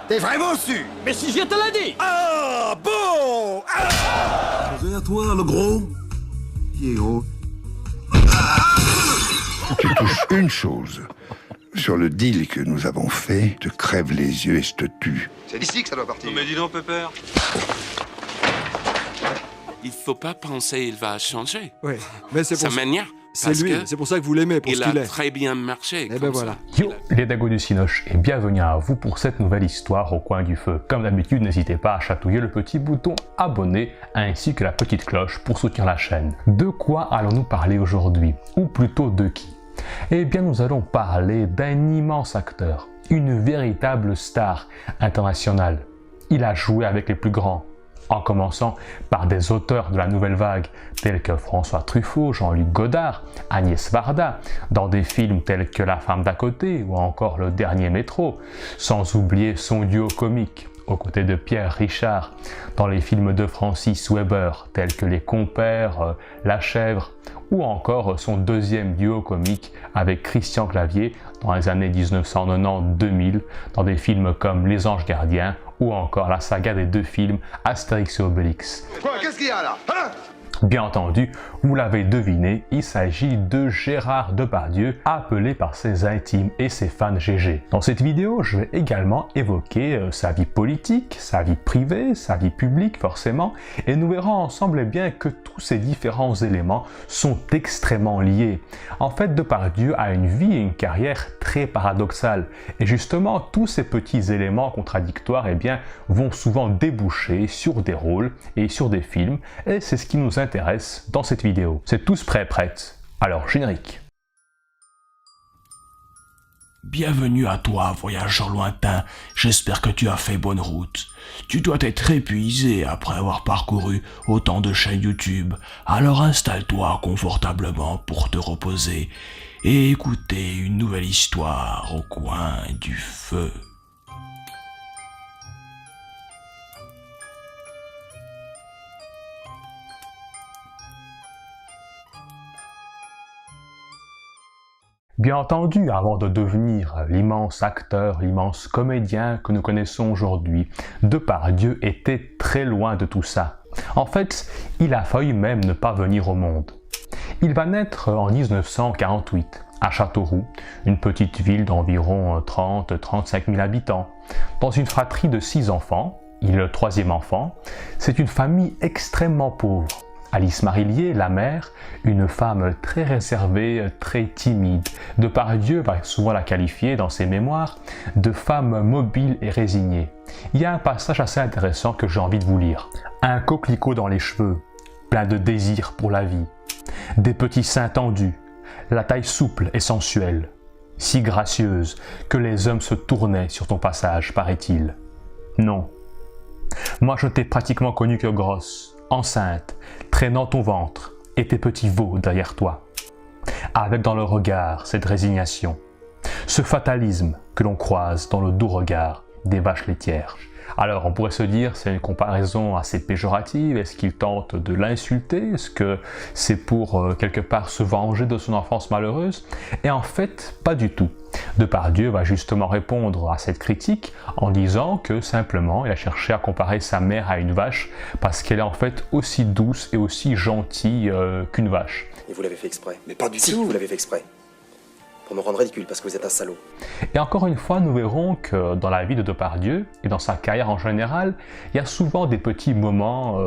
T'es vraiment sûr? Mais si je te l'ai dit! Ah, bon! Ah! C'est à toi, le gros. Qui est gros? Tu touches une chose. Sur le deal que nous avons fait, te crève les yeux et je te tue. C'est d'ici que ça doit partir. Mais dis donc, Pépère. Il faut pas penser qu'il va changer. Oui, mais c'est Sa pour ça. manière. C'est parce lui, que c'est pour ça que vous l'aimez, pour ce il qu'il a est. très bien marché. Et comme ben voilà. ça. Yo, les Dagos du Cinoche et bienvenue à vous pour cette nouvelle histoire au coin du feu. Comme d'habitude, n'hésitez pas à chatouiller le petit bouton abonner ainsi que la petite cloche pour soutenir la chaîne. De quoi allons-nous parler aujourd'hui? Ou plutôt de qui? Eh bien, nous allons parler d'un immense acteur, une véritable star internationale. Il a joué avec les plus grands, en commençant par des auteurs de la nouvelle vague tels que François Truffaut, Jean-Luc Godard, Agnès Varda, dans des films tels que La femme d'à côté ou encore Le dernier métro, sans oublier son duo comique aux côtés de Pierre Richard dans les films de Francis Weber tels que Les Compères, La Chèvre, ou encore son deuxième duo comique avec Christian Clavier dans les années 1990-2000 dans des films comme Les Anges Gardiens ou encore la saga des deux films Astérix et Obélix. Quoi? Qu'est-ce qu'il y a là? Hein? Bien entendu, vous l'avez deviné, il s'agit de Gérard Depardieu, appelé par ses intimes et ses fans GG. Dans cette vidéo, je vais également évoquer sa vie politique, sa vie privée, sa vie publique forcément, et nous verrons ensemble eh bien que tous ces différents éléments sont extrêmement liés. En fait, Depardieu a une vie et une carrière très paradoxales, et justement tous ces petits éléments contradictoires eh bien, vont souvent déboucher sur des rôles et sur des films, et c'est ce qui nous intéresse dans cette vidéo. C'est tous prêts, prêtes? Alors, générique. Bienvenue à toi, voyageur lointain, j'espère que tu as fait bonne route. Tu dois être épuisé après avoir parcouru autant de chaînes YouTube, alors installe-toi confortablement pour te reposer et écouter une nouvelle histoire au coin du feu. Bien entendu, avant de devenir l'immense acteur, l'immense comédien que nous connaissons aujourd'hui, Depardieu était très loin de tout ça. En fait, il a failli même ne pas venir au monde. Il va naître en 1948 à Châteauroux, une petite ville d'environ 30-35 000 habitants, dans une fratrie de 6 enfants. Il est le troisième enfant. C'est une famille extrêmement pauvre. Alice Marillier, la mère, une femme très réservée, très timide. Depardieu va souvent la qualifier dans ses mémoires de femme mobile et résignée. Il y a un passage assez intéressant que j'ai envie de vous lire. Un coquelicot dans les cheveux, plein de désir pour la vie. Des petits seins tendus, la taille souple et sensuelle, si gracieuse que les hommes se tournaient sur ton passage, paraît-il. Non. Moi je t'ai pratiquement connue que grosse, enceinte, traînant ton ventre et tes petits veaux derrière toi, avec dans le regard cette résignation, ce fatalisme que l'on croise dans le doux regard des vaches laitières. Alors on pourrait se dire c'est une comparaison assez péjorative, est-ce qu'il tente de l'insulter, est-ce que c'est pour quelque part se venger de son enfance malheureuse? Et en fait pas du tout. Depardieu va justement répondre à cette critique en disant que simplement il a cherché à comparer sa mère à une vache parce qu'elle est en fait aussi douce et aussi gentille qu'une vache. Et vous l'avez fait exprès. Mais pas du Si, tout. vous l'avez fait exprès. Pour me rendre ridicule parce que vous êtes un salaud. Et encore une fois, nous verrons que dans la vie de Depardieu et dans sa carrière en général, il y a souvent des petits moments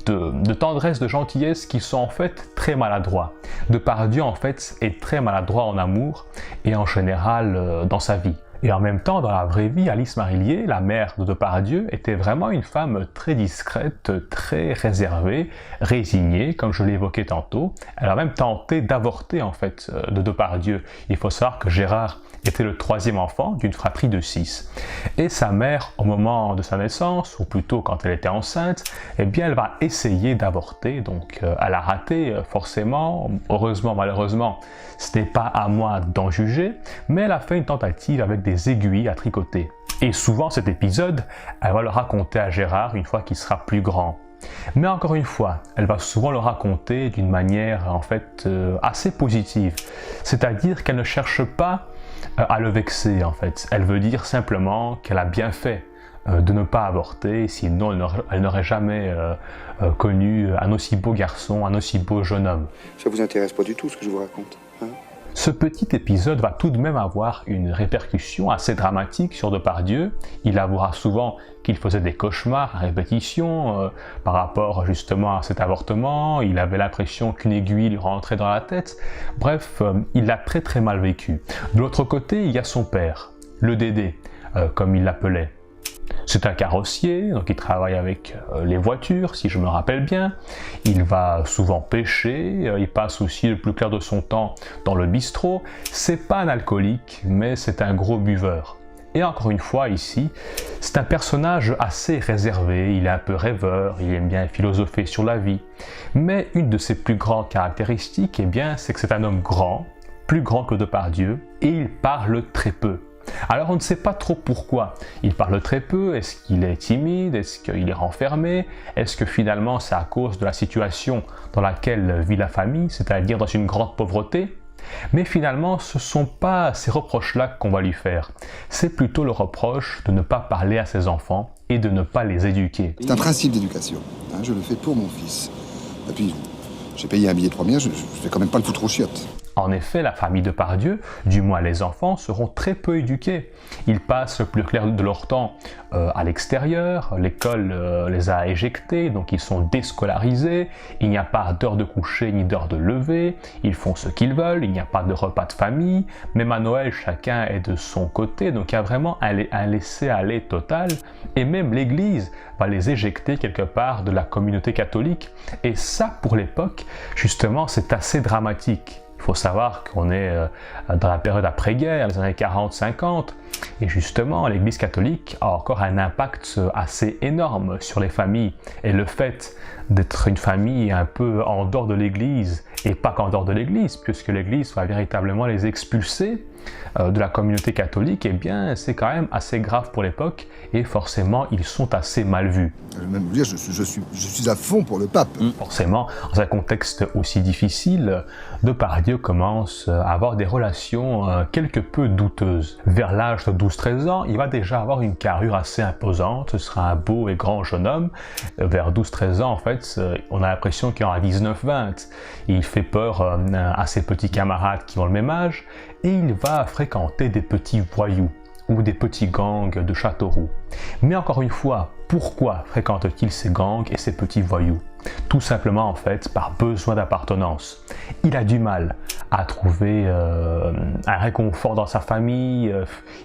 de tendresse, de gentillesse qui sont en fait très maladroits. Depardieu en fait est très maladroit en amour et en général dans sa vie. Et en même temps, dans la vraie vie, Alice Marillier, la mère de Depardieu, était vraiment une femme très discrète, très réservée, résignée, comme je l'ai évoqué tantôt. Elle a même tenté d'avorter en fait de Depardieu. Il faut savoir que Gérard était le troisième enfant d'une fratrie de 6. Et sa mère, au moment de sa naissance, ou plutôt quand elle était enceinte, eh bien elle va essayer d'avorter, donc elle a raté forcément, heureusement, malheureusement, ce n'est pas à moi d'en juger, mais elle a fait une tentative avec des aiguilles à tricoter. Et souvent cet épisode, elle va le raconter à Gérard une fois qu'il sera plus grand. Mais encore une fois, elle va souvent le raconter d'une manière en fait assez positive. C'est-à-dire qu'elle ne cherche pas à le vexer en fait. Elle veut dire simplement qu'elle a bien fait de ne pas avorter, sinon elle n'aurait jamais connu un aussi beau garçon, un aussi beau jeune homme. Ça vous intéresse pas du tout ce que je vous raconte, hein? Ce petit épisode va tout de même avoir une répercussion assez dramatique sur Depardieu. Il avouera souvent qu'il faisait des cauchemars à répétition par rapport justement à cet avortement. Il avait l'impression qu'une aiguille lui rentrait dans la tête. Bref, il l'a très très mal vécu. De l'autre côté, il y a son père, le Dédé, comme il l'appelait. C'est un carrossier, donc il travaille avec les voitures, si je me rappelle bien. Il va souvent pêcher, il passe aussi le plus clair de son temps dans le bistrot. C'est pas un alcoolique, mais c'est un gros buveur. Et encore une fois, ici, c'est un personnage assez réservé, il est un peu rêveur, il aime bien philosopher sur la vie. Mais une de ses plus grandes caractéristiques, eh bien, c'est que c'est un homme grand, plus grand que Depardieu, et il parle très peu. Alors on ne sait pas trop pourquoi. Il parle très peu, est-ce qu'il est timide, est-ce qu'il est renfermé, est-ce que finalement c'est à cause de la situation dans laquelle vit la famille, c'est-à-dire dans une grande pauvreté? Mais finalement ce ne sont pas ces reproches-là qu'on va lui faire. C'est plutôt le reproche de ne pas parler à ses enfants et de ne pas les éduquer. C'est un principe d'éducation. Hein, je le fais pour mon fils. Et puis, j'ai payé un billet de première, je vais quand même pas le foutre aux chiottes. En effet, la famille Depardieu, du moins les enfants, seront très peu éduqués. Ils passent le plus clair de leur temps à l'extérieur, l'école les a éjectés, donc ils sont déscolarisés, il n'y a pas d'heure de coucher ni d'heure de lever, ils font ce qu'ils veulent, il n'y a pas de repas de famille, même à Noël, chacun est de son côté, donc il y a vraiment un laisser-aller total, et même l'Église va les éjecter quelque part de la communauté catholique, et ça, pour l'époque, justement, c'est assez dramatique. Il faut savoir qu'on est dans la période après-guerre, les années 40-50, et justement l'Église catholique a encore un impact assez énorme sur les familles. Et le fait d'être une famille un peu en dehors de l'Église, et pas qu'en dehors de l'Église, puisque l'Église va véritablement les expulser de la communauté catholique, eh bien c'est quand même assez grave pour l'époque, et forcément ils sont assez mal vus. Je vais même vous dire, je suis à fond pour le pape. Forcément, dans un contexte aussi difficile, Depardieu commence à avoir des relations quelque peu douteuses. Vers l'âge de 12-13 ans, il va déjà avoir une carrure assez imposante, ce sera un beau et grand jeune homme. Vers 12-13 ans, en fait, on a l'impression qu'il aura 19-20. Il fait peur à ses petits camarades qui ont le même âge, et il va fréquenter des petits voyous ou des petits gangs de Châteauroux. Mais encore une fois, pourquoi fréquente-t-il ces gangs et ces petits voyous? Tout simplement en fait par besoin d'appartenance. Il a du mal à trouver un réconfort dans sa famille,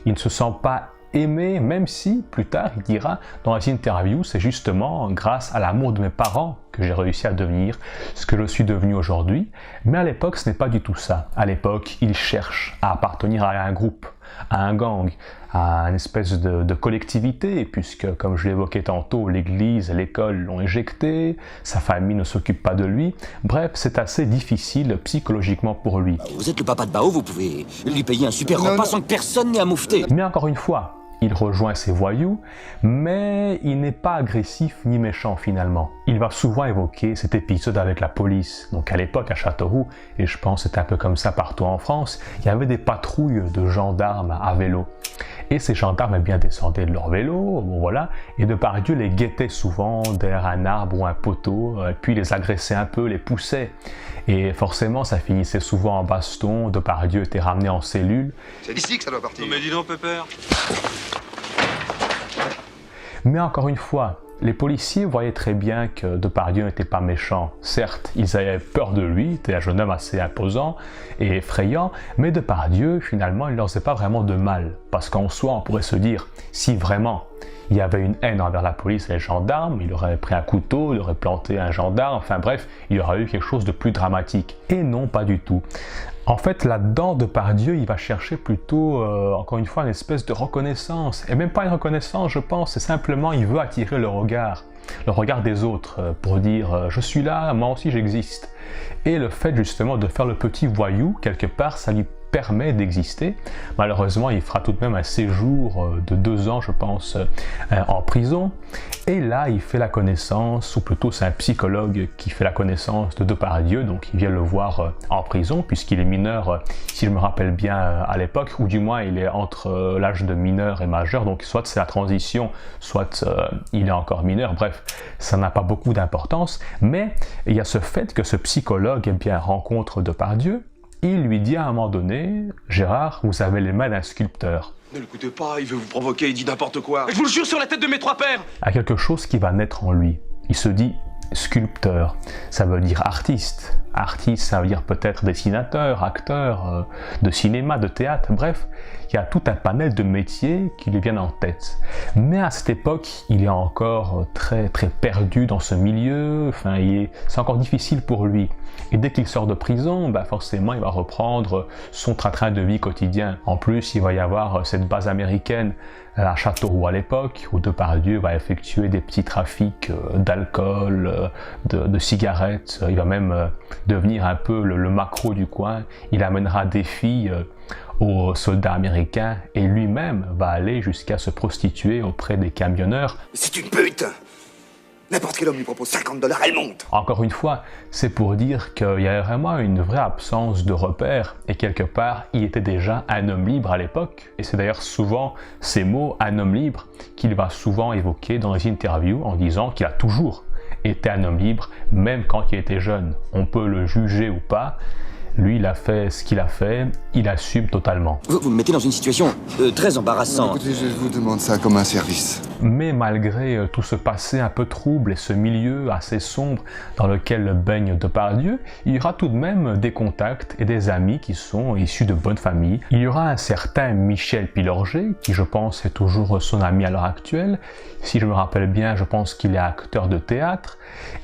il ne se sent pas aimé, même si plus tard il dira dans les interviews, c'est justement grâce à l'amour de mes parents que j'ai réussi à devenir ce que je suis devenu aujourd'hui. Mais à l'époque ce n'est pas du tout ça. À l'époque il cherche à appartenir à un groupe, à un gang, à une espèce de collectivité, puisque comme je l'évoquais tantôt, l'église et l'école l'ont éjecté, sa famille ne s'occupe pas de lui. Bref, c'est assez difficile psychologiquement pour lui. Vous êtes le papa de Bao, vous pouvez lui payer un super repas sans que personne n'ait à moufter. Mais encore une fois, il rejoint ses voyous, mais il n'est pas agressif ni méchant finalement. Il va souvent évoquer cet épisode avec la police. Donc à l'époque à Châteauroux, et je pense que c'est un peu comme ça partout en France, il y avait des patrouilles de gendarmes à vélo. Et ces gendarmes bien descendaient de leur vélo, bon voilà, et Depardieu les guettait souvent derrière un arbre ou un poteau, puis les agressait un peu, les poussait. Et forcément, ça finissait souvent en baston, Depardieu était ramené en cellule. C'est d'ici que ça doit partir. Mais dis donc, Pépère. Mais encore une fois, les policiers voyaient très bien que Depardieu n'était pas méchant. Certes, ils avaient peur de lui, c'était un jeune homme assez imposant et effrayant, mais Depardieu, finalement, il ne leur faisait pas vraiment de mal. Parce qu'en soi, on pourrait se dire, si vraiment il y avait une haine envers la police et les gendarmes, il aurait pris un couteau, il aurait planté un gendarme, enfin bref, il y aurait eu quelque chose de plus dramatique. Et non, pas du tout. En fait, là-dedans, Depardieu, il va chercher plutôt, encore une fois, une espèce de reconnaissance. Et même pas une reconnaissance, je pense, c'est simplement, il veut attirer le regard des autres, pour dire « je suis là, moi aussi j'existe ». Et le fait justement de faire le petit voyou, quelque part, ça lui permet d'exister. Malheureusement, il fera tout de même un séjour de 2 ans, je pense, en prison. Et là, il fait la connaissance, ou plutôt c'est un psychologue qui fait la connaissance de Depardieu, donc il vient le voir en prison, puisqu'il est mineur, si je me rappelle bien, à l'époque, ou du moins il est entre l'âge de mineur et majeur, donc soit c'est la transition, soit il est encore mineur, bref, ça n'a pas beaucoup d'importance, mais il y a ce fait que ce psychologue eh bien, rencontre Depardieu. Il lui dit à un moment donné, Gérard, vous avez les mains d'un sculpteur. Ne l'écoutez pas, il veut vous provoquer, il dit n'importe quoi. Je vous le jure sur la tête de mes 3 pères. Il y a quelque chose qui va naître en lui. Il se dit sculpteur, ça veut dire artiste. Artiste, ça veut dire peut-être dessinateur, acteur, de cinéma, de théâtre, bref, il y a tout un panel de métiers qui lui viennent en tête. Mais à cette époque, il est encore très perdu dans ce milieu, enfin, c'est encore difficile pour lui. Et dès qu'il sort de prison, bah forcément, il va reprendre son train-train de vie quotidien. En plus, il va y avoir cette base américaine à Châteauroux à l'époque, où Depardieu va effectuer des petits trafics d'alcool, de cigarettes. Il va même devenir un peu le maquereau du coin. Il amènera des filles aux soldats américains et lui-même va aller jusqu'à se prostituer auprès des camionneurs. C'est une pute. N'importe quel homme lui propose $50, elle monte. Encore une fois, c'est pour dire qu'il y a vraiment une vraie absence de repères et quelque part, il était déjà un homme libre à l'époque. Et c'est d'ailleurs souvent ces mots, un homme libre, qu'il va souvent évoquer dans les interviews en disant qu'il a toujours été un homme libre, même quand il était jeune. On peut le juger ou pas. Lui, il a fait ce qu'il a fait, il assume totalement. Vous me mettez dans une situation très embarrassante. Écoutez, je vous demande ça comme un service. Mais malgré tout ce passé un peu trouble et ce milieu assez sombre dans lequel baigne Depardieu, il y aura tout de même des contacts et des amis qui sont issus de bonnes familles. Il y aura un certain Michel Pilorget, qui je pense est toujours son ami à l'heure actuelle. Si je me rappelle bien, je pense qu'il est acteur de théâtre.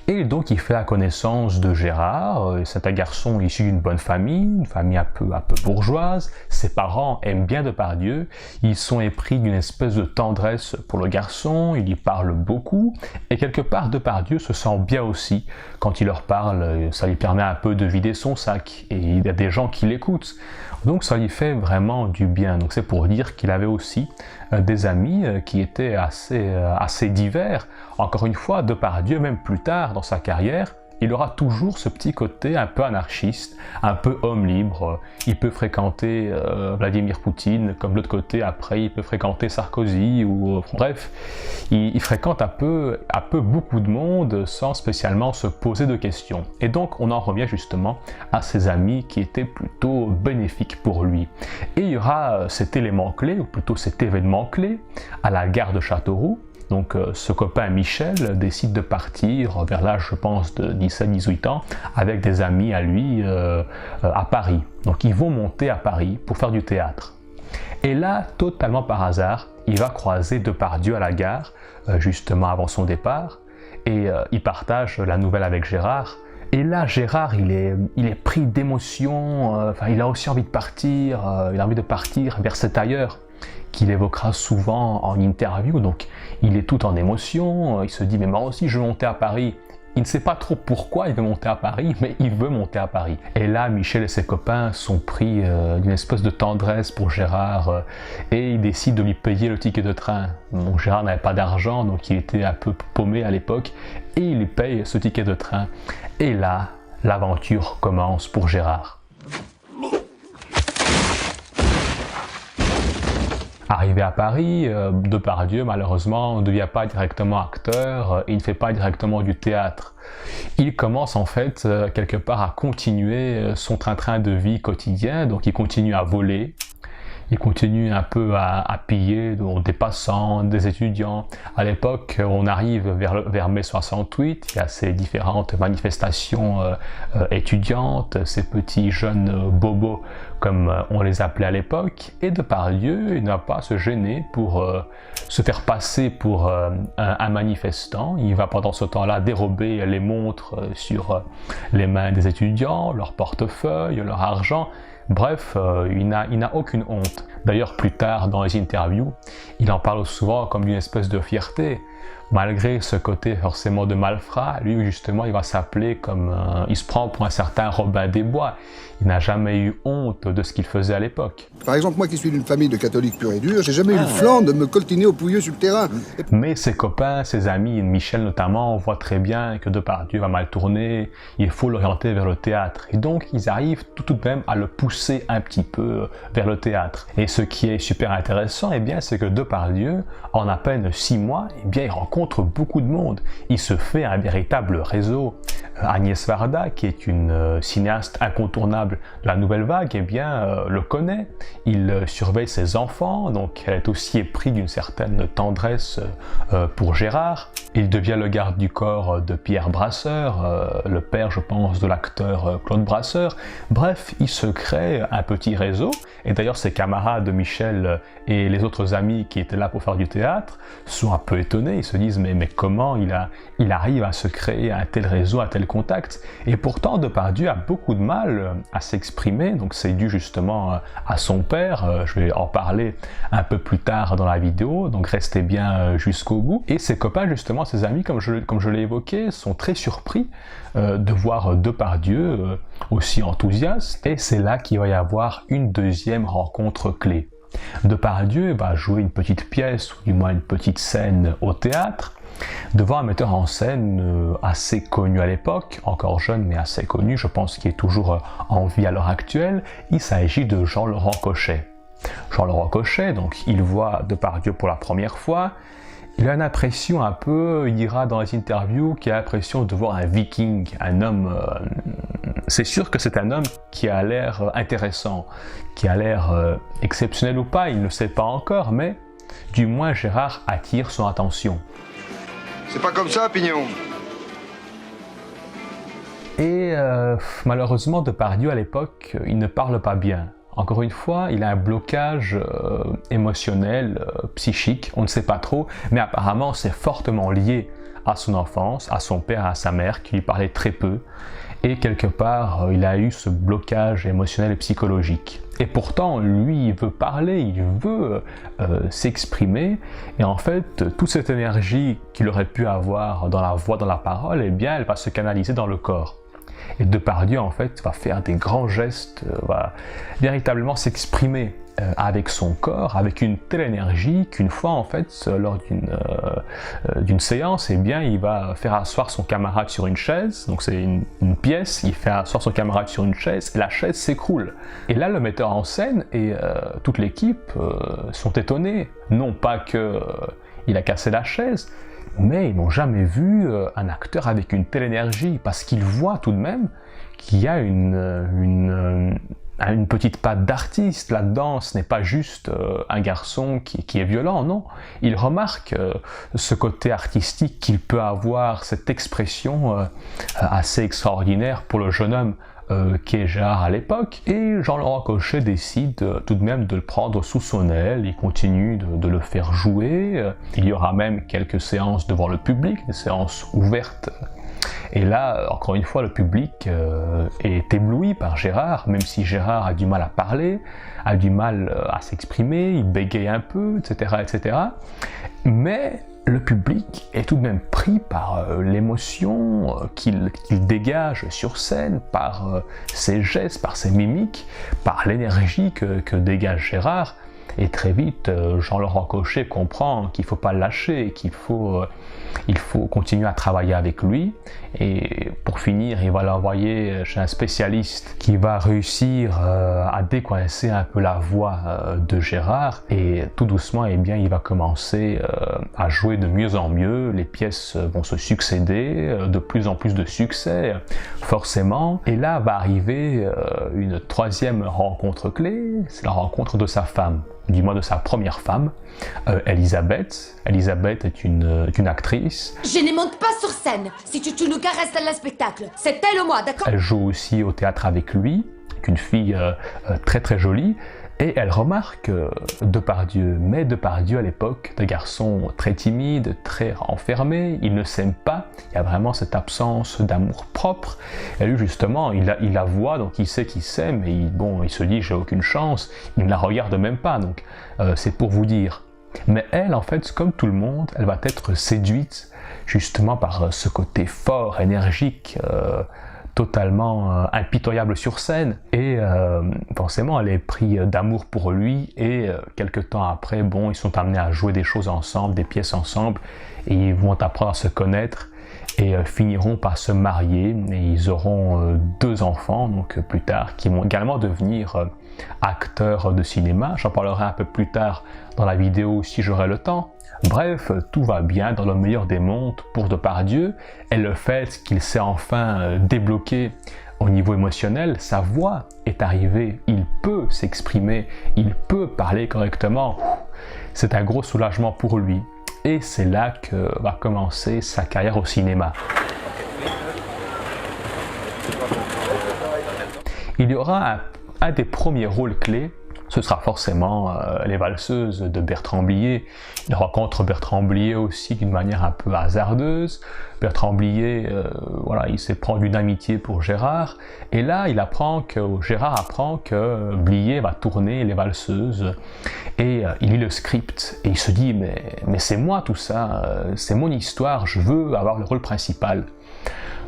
Et donc il fait la connaissance de Gérard. C'est un garçon issu d'une bonne famille, une famille un peu bourgeoise. Ses parents aiment bien Depardieu. Ils sont épris d'une espèce de tendresse pour le garçon. Il y parle beaucoup. Et quelque part, Depardieu se sent bien aussi quand il leur parle. Ça lui permet un peu de vider son sac. Et il y a des gens qui l'écoutent. Donc ça lui fait vraiment du bien. Donc c'est pour dire qu'il avait aussi des amis qui étaient assez divers. Encore une fois, Depardieu, même plus tard dans sa carrière, il aura toujours ce petit côté un peu anarchiste, un peu homme libre. Il peut fréquenter Vladimir Poutine, comme de l'autre côté, après, il peut fréquenter Sarkozy, ou bref, il fréquente un peu beaucoup de monde sans spécialement se poser de questions. Et donc, on en revient justement à ses amis qui étaient plutôt bénéfiques pour lui. Et il y aura cet élément clé, ou plutôt cet événement clé, à la gare de Châteauroux. Donc ce copain Michel décide de partir vers l'âge, je pense, de 17-18 ans avec des amis à lui à Paris. Donc ils vont monter à Paris pour faire du théâtre. Et là, totalement par hasard, il va croiser Depardieu à la gare, justement avant son départ, et il partage la nouvelle avec Gérard. Et là, Gérard, il est pris d'émotion, il a aussi envie de partir, il a envie de partir vers cet ailleurs qu'il évoquera souvent en interview, donc il est tout en émotion, il se dit mais moi aussi je veux monter à Paris. Il ne sait pas trop pourquoi il veut monter à Paris, mais il veut monter à Paris. Et là, Michel et ses copains sont pris d'une espèce de tendresse pour Gérard et ils décident de lui payer le ticket de train. Donc Gérard n'avait pas d'argent, donc il était un peu paumé à l'époque, et il lui paye ce ticket de train. Et là, l'aventure commence pour Gérard. Arrivé à Paris, Depardieu, malheureusement, ne devient pas directement acteur, il ne fait pas directement du théâtre. Il commence en fait, quelque part, à continuer son train-train de vie quotidien, donc il continue à voler, il continue un peu à piller des passants, des étudiants. À l'époque, on arrive vers mai 68, il y a ces différentes manifestations étudiantes, ces petits jeunes bobos, comme on les appelait à l'époque, et Depardieu, il n'a pas à se gêner pour se faire passer pour un manifestant. Il va pendant ce temps-là dérober les montres sur les mains des étudiants, leur portefeuille, leur argent. Bref, il n'a aucune honte. D'ailleurs, plus tard dans les interviews, il en parle souvent comme d'une espèce de fierté. Malgré ce côté forcément de malfrat, lui justement il va s'appeler comme... il se prend pour un certain Robin des Bois. Il n'a jamais eu honte de ce qu'il faisait à l'époque. Par exemple, moi qui suis d'une famille de catholiques purs et durs, j'ai jamais eu le flanc de me coltiner au pouilleux sur le terrain. Mais ses copains, ses amis, Michel notamment, voient très bien que Depardieu va mal tourner, il faut l'orienter vers le théâtre. Et donc ils arrivent tout de même à le pousser un petit peu vers le théâtre. Et ce qui est super intéressant, eh bien, c'est que Depardieu, en à peine 6 mois, eh bien, il rencontre beaucoup de monde. Il se fait un véritable réseau. Agnès Varda, qui est une cinéaste incontournable de la nouvelle vague, eh bien, le connaît. Il surveille ses enfants, donc elle est aussi éprise d'une certaine tendresse pour Gérard. Il devient le garde du corps de Pierre Brasseur, le père, je pense, de l'acteur Claude Brasseur. Bref, il se crée un petit réseau, et d'ailleurs ses camarades Michel et les autres amis qui étaient là pour faire du théâtre sont un peu étonnés, ils se disent mais comment il arrive à se créer un tel réseau, un tel contact. Et pourtant Depardieu a beaucoup de mal à s'exprimer, donc c'est dû justement à son père, je vais en parler un peu plus tard dans la vidéo, donc restez bien jusqu'au bout. Et ses copains justement, ses amis, comme je l'ai évoqué, sont très surpris de voir Depardieu aussi enthousiaste, et c'est là qu'il va y avoir une deuxième rencontre clé. Depardieu va jouer une petite pièce, ou du moins une petite scène au théâtre, devant un metteur en scène assez connu à l'époque, encore jeune mais assez connu, je pense qu'il est toujours en vie à l'heure actuelle. Il s'agit de Jean-Laurent Cochet. Jean-Laurent Cochet, donc il voit Depardieu pour la première fois. Il a une impression un peu, il dira dans les interviews, qu'il a l'impression de voir un viking, un homme... c'est sûr que c'est un homme qui a l'air intéressant, qui a l'air exceptionnel ou pas, il ne sait pas encore, mais du moins Gérard attire son attention. C'est pas comme ça, Pignon. Et malheureusement, Depardieu à l'époque, il ne parle pas bien. Encore une fois, il a un blocage émotionnel, psychique, on ne sait pas trop, mais apparemment c'est fortement lié à son enfance, à son père, à sa mère, qui lui parlait très peu, et quelque part, il a eu ce blocage émotionnel et psychologique. Et pourtant, lui, il veut parler, il veut s'exprimer, et en fait, toute cette énergie qu'il aurait pu avoir dans la voix, dans la parole, eh bien, elle va se canaliser dans le corps. Et Depardieu, en fait, va faire des grands gestes, va véritablement s'exprimer avec son corps, avec une telle énergie qu'une fois, en fait, lors d'une séance, eh bien, il va faire asseoir son camarade sur une chaise. Donc c'est une pièce, il fait asseoir son camarade sur une chaise et la chaise s'écroule. Et là, le metteur en scène et toute l'équipe sont étonnés. Non pas qu'il a cassé la chaise, mais ils n'ont jamais vu un acteur avec une telle énergie, parce qu'ils voient tout de même qu'il y a une petite patte d'artiste là-dedans. Ce n'est pas juste un garçon qui est violent, non. Il remarque ce côté artistique qu'il peut avoir, cette expression assez extraordinaire pour le jeune homme qu'est Gérard à l'époque, et Jean-Laurent Cochet décide tout de même de le prendre sous son aile. Il continue de le faire jouer, il y aura même quelques séances devant le public, des séances ouvertes, et là, encore une fois, le public est ébloui par Gérard, même si Gérard a du mal à parler, a du mal à s'exprimer, il bégaye un peu, etc., etc. Mais le public est tout de même pris par l'émotion qu'il dégage sur scène, par ses gestes, par ses mimiques, par l'énergie que dégage Gérard. Et très vite, Jean-Laurent Cochet comprend qu'il ne faut pas le lâcher, qu'il faut continuer à travailler avec lui. Et pour finir, il va l'envoyer chez un spécialiste qui va réussir à décoincer un peu la voix de Gérard. Et tout doucement, eh bien, il va commencer à jouer de mieux en mieux. Les pièces vont se succéder, de plus en plus de succès, forcément. Et là va arriver une troisième rencontre clé, c'est la rencontre de sa femme. Du moins de sa première femme, Elisabeth. Elisabeth est une actrice. Je ne monte pas sur scène. Si tu nous caresses dans le spectacle, c'est elle ou moi, d'accord? Elle joue aussi au théâtre avec lui, une fille très très jolie. Et elle remarque Depardieu, mais Depardieu à l'époque, un garçon très timide, très renfermé, il ne s'aime pas, il y a vraiment cette absence d'amour propre. Et lui justement, il la voit, donc il sait qu'il s'aime, et il se dit j'ai aucune chance, il ne la regarde même pas, donc c'est pour vous dire. Mais elle, en fait, comme tout le monde, elle va être séduite justement par ce côté fort, énergique, totalement impitoyable sur scène, et forcément elle est prise d'amour pour lui, et quelques temps après, bon, ils sont amenés à jouer des choses ensemble, des pièces ensemble, et ils vont apprendre à se connaître, et finiront par se marier, et ils auront 2 enfants, donc plus tard, qui vont également devenir acteurs de cinéma. J'en parlerai un peu plus tard dans la vidéo si j'aurai le temps. Bref, tout va bien dans le meilleur des mondes pour Depardieu, et le fait qu'il s'est enfin débloqué au niveau émotionnel, sa voix est arrivée, il peut s'exprimer, il peut parler correctement, c'est un gros soulagement pour lui. Et c'est là que va commencer sa carrière au cinéma. Il y aura un des premiers rôles clés, ce sera forcément Les Valseuses de Bertrand Blier. Il rencontre Bertrand Blier aussi d'une manière un peu hasardeuse. Bertrand Blier, voilà, il s'est prend d'une amitié pour Gérard, et là Gérard apprend que Blier va tourner Les Valseuses, et il lit le script, et il se dit mais c'est moi tout ça, c'est mon histoire, je veux avoir le rôle principal.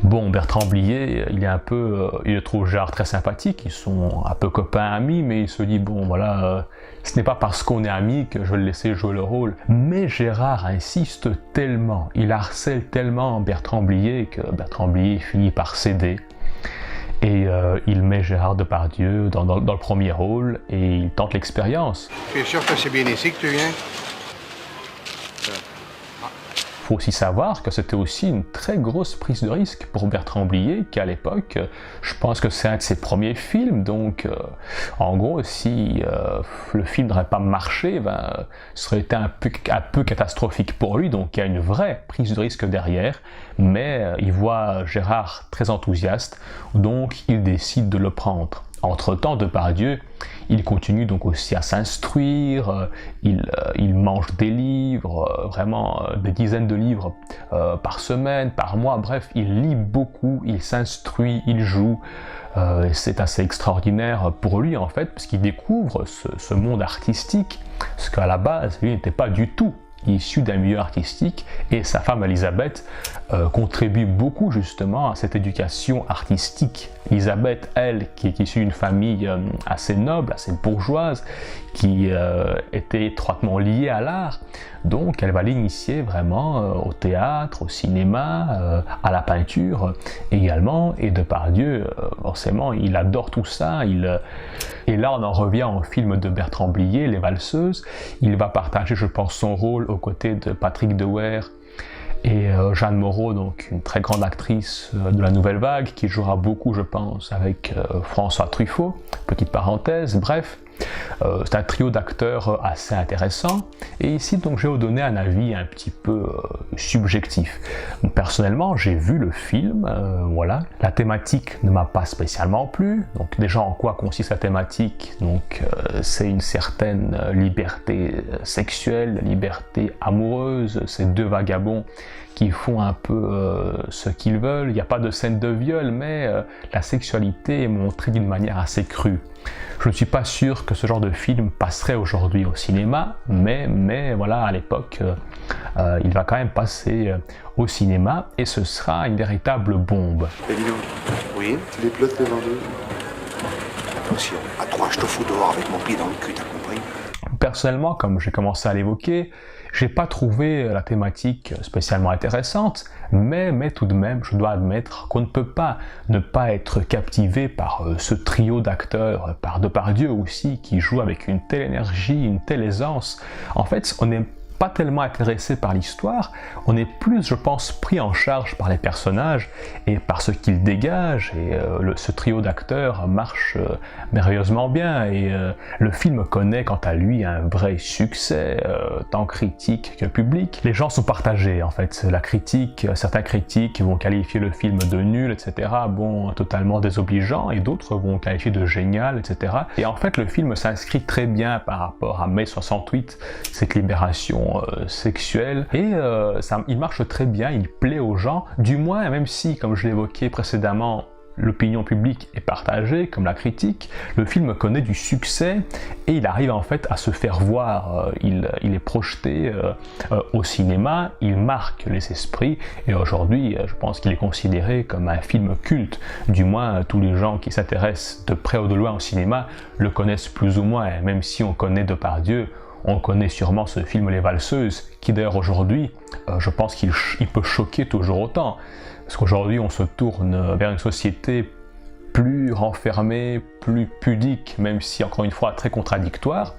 Bon, Bertrand Blier, il trouve Gérard très sympathique, ils sont un peu copains, amis, mais il se dit, bon voilà, ce n'est pas parce qu'on est amis que je vais le laisser jouer le rôle. Mais Gérard insiste tellement, il harcèle tellement Bertrand Blier que Bertrand Blier finit par céder. Et il met Gérard Depardieu dans le premier rôle, et il tente l'expérience. Tu es sûr que c'est bien ici que tu viens? Il faut aussi savoir que c'était aussi une très grosse prise de risque pour Bertrand Blier, qu'à l'époque, je pense que c'est un de ses premiers films, donc en gros, si le film n'aurait pas marché, ce serait été un peu catastrophique pour lui, donc il y a une vraie prise de risque derrière, mais il voit Gérard très enthousiaste, donc il décide de le prendre. Entre-temps, Depardieu, il continue donc aussi à s'instruire, il mange des livres, vraiment des dizaines de livres par semaine, par mois, bref, il lit beaucoup, il s'instruit, il joue. C'est assez extraordinaire pour lui en fait, parce qu'il découvre ce monde artistique, ce qu'à la base, lui n'était pas du tout issu d'un milieu artistique, et sa femme Elisabeth contribue beaucoup justement à cette éducation artistique. Elisabeth, elle, qui est issue d'une famille assez noble, assez bourgeoise, qui était étroitement liée à l'art, donc elle va l'initier vraiment au théâtre, au cinéma, à la peinture également, et Depardieu, forcément, il adore tout ça, et là on en revient au film de Bertrand Blier, Les Valseuses. Il va partager, je pense, son rôle aux côtés de Patrick Dewaere et Jeanne Moreau, donc une très grande actrice de la Nouvelle Vague, qui jouera beaucoup, je pense, avec François Truffaut, petite parenthèse, bref. C'est un trio d'acteurs assez intéressant, et ici donc je vais vous donner un avis un petit peu subjectif. Personnellement, j'ai vu le film, voilà, la thématique ne m'a pas spécialement plu. Donc déjà, en quoi consiste la thématique? Donc c'est une certaine liberté sexuelle, liberté amoureuse, ces 2 vagabonds qui font un peu ce qu'ils veulent. Il n'y a pas de scène de viol, mais la sexualité est montrée d'une manière assez crue. Je ne suis pas sûr que ce genre de film passerait aujourd'hui au cinéma, mais voilà, à l'époque, il va quand même passer au cinéma, et ce sera une véritable bombe. Et dis donc, Oui? les plots les vendeuses. Attention, à 3, je te fous dehors avec mon pied dans le cul, t'as compris? Personnellement, comme j'ai commencé à l'évoquer, j'ai pas trouvé la thématique spécialement intéressante, mais tout de même, je dois admettre qu'on ne peut pas ne pas être captivé par ce trio d'acteurs, par Depardieu aussi, qui joue avec une telle énergie, une telle aisance. En fait, on n'est pas tellement intéressé par l'histoire, on est plus, je pense, pris en charge par les personnages et par ce qu'ils dégagent, et ce trio d'acteurs marche merveilleusement bien, et le film connaît quant à lui un vrai succès, tant critique que public. Les gens sont partagés en fait, la critique, certains critiques vont qualifier le film de nul, etc., bon, totalement désobligeant, et d'autres vont qualifier de génial, etc. Et en fait, le film s'inscrit très bien par rapport à mai 68, cette libération sexuelle, et il marche très bien, il plaît aux gens, du moins, même si, comme je l'évoquais précédemment, l'opinion publique est partagée, comme la critique, le film connaît du succès et il arrive en fait à se faire voir. Il est projeté au cinéma, il marque les esprits, et aujourd'hui, je pense qu'il est considéré comme un film culte. Du moins, tous les gens qui s'intéressent de près ou de loin au cinéma le connaissent plus ou moins, et même si on connaît Depardieu, on connaît sûrement ce film Les Valseuses, qui d'ailleurs aujourd'hui, je pense qu'il peut choquer toujours autant. Parce qu'aujourd'hui, on se tourne vers une société plus renfermée, plus pudique, même si, encore une fois, très contradictoire.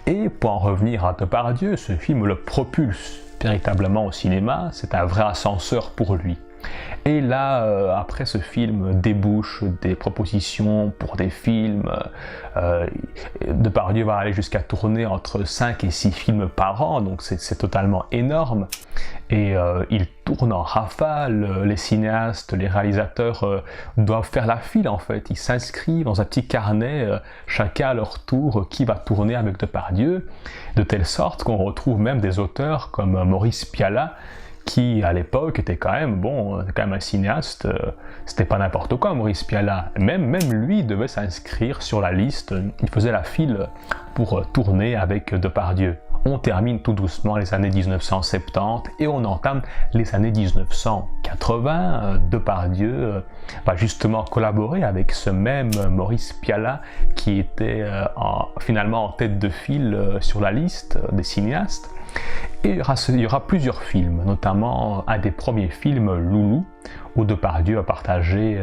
Et pour en revenir à Depardieu, ce film le propulse véritablement au cinéma, c'est un vrai ascenseur pour lui. Et là, après ce film débouche des propositions pour des films. Depardieu va aller jusqu'à tourner entre 5 et 6 films par an, donc c'est totalement énorme. Et il tourne en rafale, les cinéastes, les réalisateurs doivent faire la file en fait. Ils s'inscrivent dans un petit carnet, chacun à leur tour, qui va tourner avec Depardieu, de telle sorte qu'on retrouve même des auteurs comme Maurice Pialat, qui à l'époque était quand même, un cinéaste, c'était pas n'importe quoi Maurice Pialat. Même lui devait s'inscrire sur la liste, il faisait la file pour tourner avec Depardieu. On termine tout doucement les années 1970 et on entame les années 1980. Depardieu va justement collaborer avec ce même Maurice Pialat qui était finalement en tête de file sur la liste des cinéastes. Et il y aura plusieurs films, notamment un des premiers films, Loulou, où Depardieu a partagé